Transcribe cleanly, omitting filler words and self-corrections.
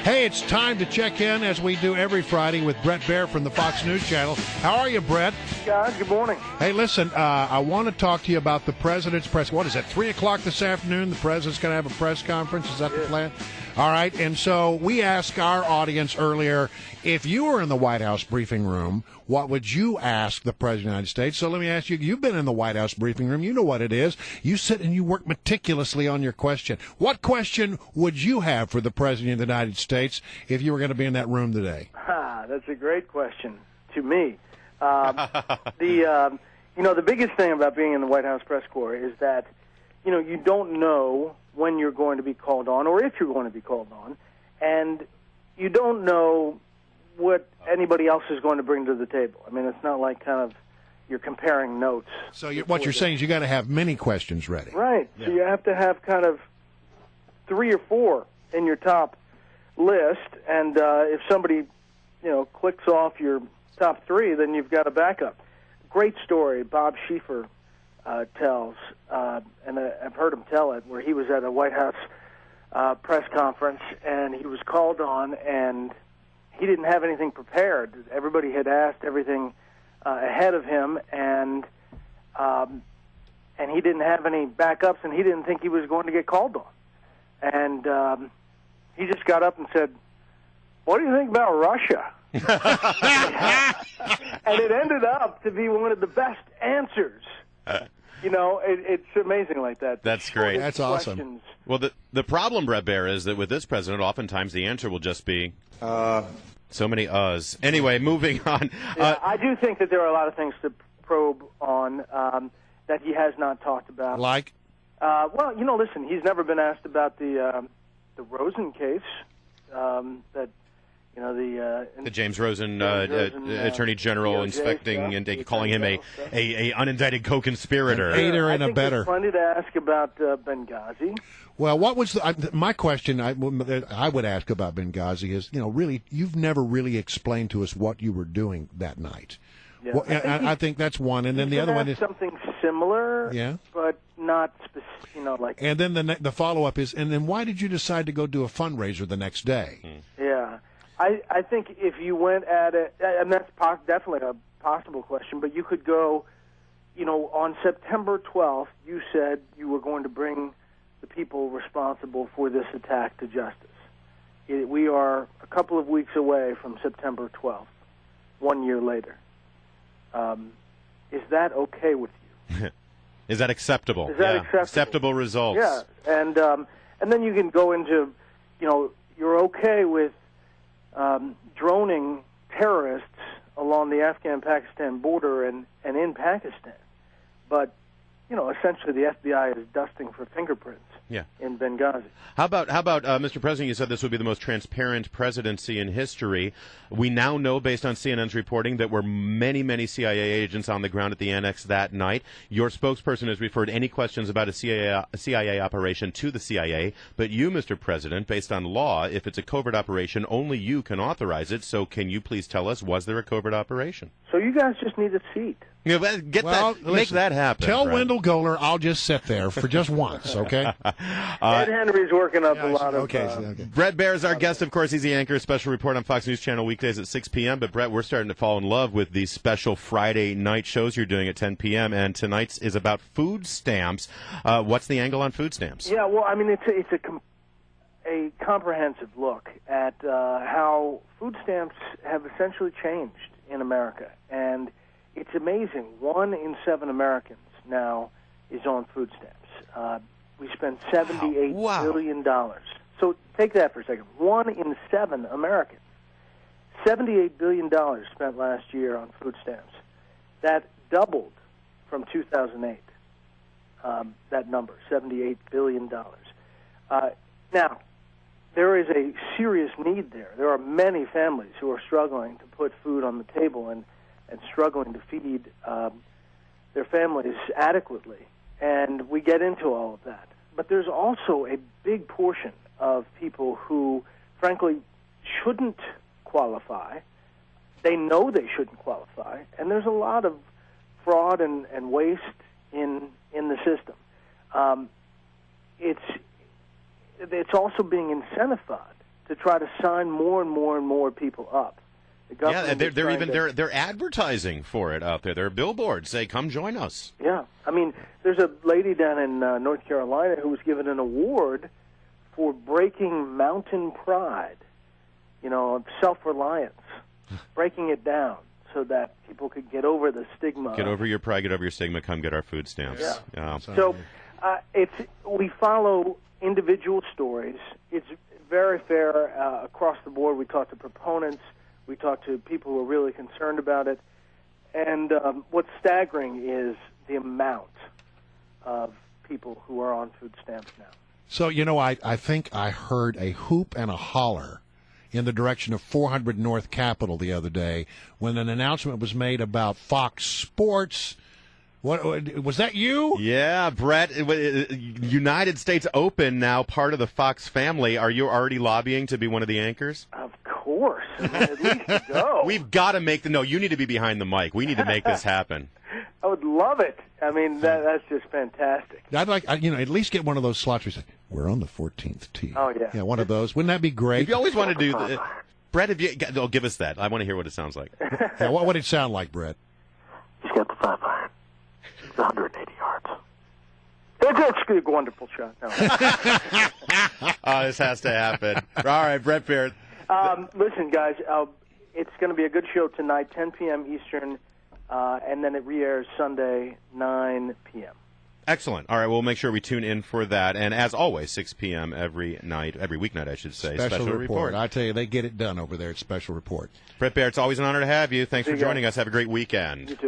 Hey, it's time to check in as we do every Friday with Bret Baier from the Fox News Channel. How are you, Bret? Guys, good morning. Hey, listen, I want to talk to you about the president's press. What is it, 3 o'clock this afternoon? The president's going to have a press conference? Is that the plan? All right, and so we asked our audience earlier, if you were in the White House briefing room, what would you ask the President of the United States? So let me ask you, you've been in the White House briefing room. You know what it is. You sit and you work meticulously on your question. What question would you have for the President of the United States if you were going to be in that room today? That's a great question to me. The biggest thing about being in the White House press corps is that, you don't know when you're going to be called on or if you're going to be called on, and you don't know what anybody else is going to bring to the table. I mean, it's not like kind of you're comparing notes. So what you're saying is you got to have many questions ready. Right. Yeah. So you have to have kind of 3 or 4 in your top list, and if somebody, clicks off your top 3, then you've got a backup. Great story Bob Schieffer tells, and I've heard him tell it, where he was at a White House press conference, and he was called on, and he didn't have anything prepared. Everybody had asked everything ahead of him, and he didn't have any backups, and he didn't think he was going to get called on. And he just got up and said, "What do you think about Russia?" And it ended up to be one of the best answers. It's amazing like that. That's great. That's awesome. Well, the problem, Bret Baier, is that with this president, oftentimes the answer will just be so many uhs. Anyway, moving on. I do think that there are a lot of things to probe on that he has not talked about. Like? Listen, he's never been asked about the Rosen case. The James Rosen, Attorney General, inspecting and calling him a unindicted co-conspirator. An aider and a better. It's plenty to ask about Benghazi. Well, what was my question I would ask about Benghazi is, really, you've never really explained to us what you were doing that night. Yeah. Well, I think that's one, and then the other one is something similar, but not specific, like. And then the follow-up is, and then why did you decide to go do a fundraiser the next day? Yeah. I think if you went at it, and that's definitely a possible question, but you could go, on September 12th, you said you were going to bring the people responsible for this attack to justice. We are a couple of weeks away from September 12th, 1 year later. Is that okay with you? Is that acceptable? Is that acceptable? Acceptable results. Yeah, and then you can go into, you're okay with droning terrorists along the Afghan-Pakistan border and in Pakistan. But, essentially the FBI is dusting for fingerprints in Benghazi. How about Mr. President, you said this would be the most transparent presidency in history. We now know, based on CNN's reporting, that there were many, many CIA agents on the ground at the annex that night. Your spokesperson has referred any questions about a CIA operation to the CIA, but you, Mr. President, based on law, if it's a covert operation, only you can authorize it. So can you please tell us, was there a covert operation? So you guys just need a seat. Make that happen. Tell Bret. Wendell Goler I'll just sit there for just once, okay? Ed Henry's working up a lot of... Okay. Bret Baier is our guest, of course. He's the anchor, special report on Fox News Channel weekdays at 6 p.m. But, Bret, we're starting to fall in love with these special Friday night shows you're doing at 10 p.m., and tonight's is about food stamps. What's the angle on food stamps? Yeah, well, I mean, it's a comprehensive look at how food stamps have essentially changed in America. And it's amazing. 1 in 7 Americans now is on food stamps. We spend $78 billion. So take that for a second. 1 in 7 Americans. $78 billion spent last year on food stamps. That doubled from 2008, that number, $78 billion. Now, there is a serious need there. There are many families who are struggling to put food on the table and struggling to feed their families adequately. And we get into all of that. But there's also a big portion of people who, frankly, shouldn't qualify. They know they shouldn't qualify. And there's a lot of fraud and waste in the system. It's also being incentivized to try to sign more and more and more people up. The government they're advertising for it out there. There are billboards say, "Come join us." Yeah, I mean, there's a lady down in North Carolina who was given an award for breaking mountain pride, self-reliance, breaking it down so that people could get over the stigma. Get over your pride, get over your stigma, come get our food stamps. Yeah. So we follow individual stories. It's very fair across the board. We talk to proponents. We talk to people who are really concerned about it. And what's staggering is the amount of people who are on food stamps now. So, I think I heard a hoop and a holler in the direction of 400 North Capitol the other day when an announcement was made about Fox Sports. What was that you? Yeah, Bret, United States Open now part of the Fox family. Are you already lobbying to be one of the anchors? Of course. I mean, at least go. We've got to you need to be behind the mic. We need to make this happen. I would love it. I mean, that's just fantastic. I'd like, at least get one of those slots where you say, we're on the 14th tee. Oh, yeah. Yeah, one of those. Wouldn't that be great? If you always want to do Bret, give us that. I want to hear what it sounds like. Yeah, what would it sound like, Bret? He's got the 5-iron. It's 180 yards. It's a wonderful shot. No. This has to happen. All right, Bret Baier. Listen, guys, it's going to be a good show tonight, 10 p.m. Eastern, and then it re-airs Sunday, 9 p.m. Excellent. All right, we'll make sure we tune in for that. And as always, 6 p.m. every weeknight, I should say. Special report. I tell you, they get it done over there at Special Report. Bret Baier, it's always an honor to have you. Thanks for See you joining us. Have a great weekend. You too.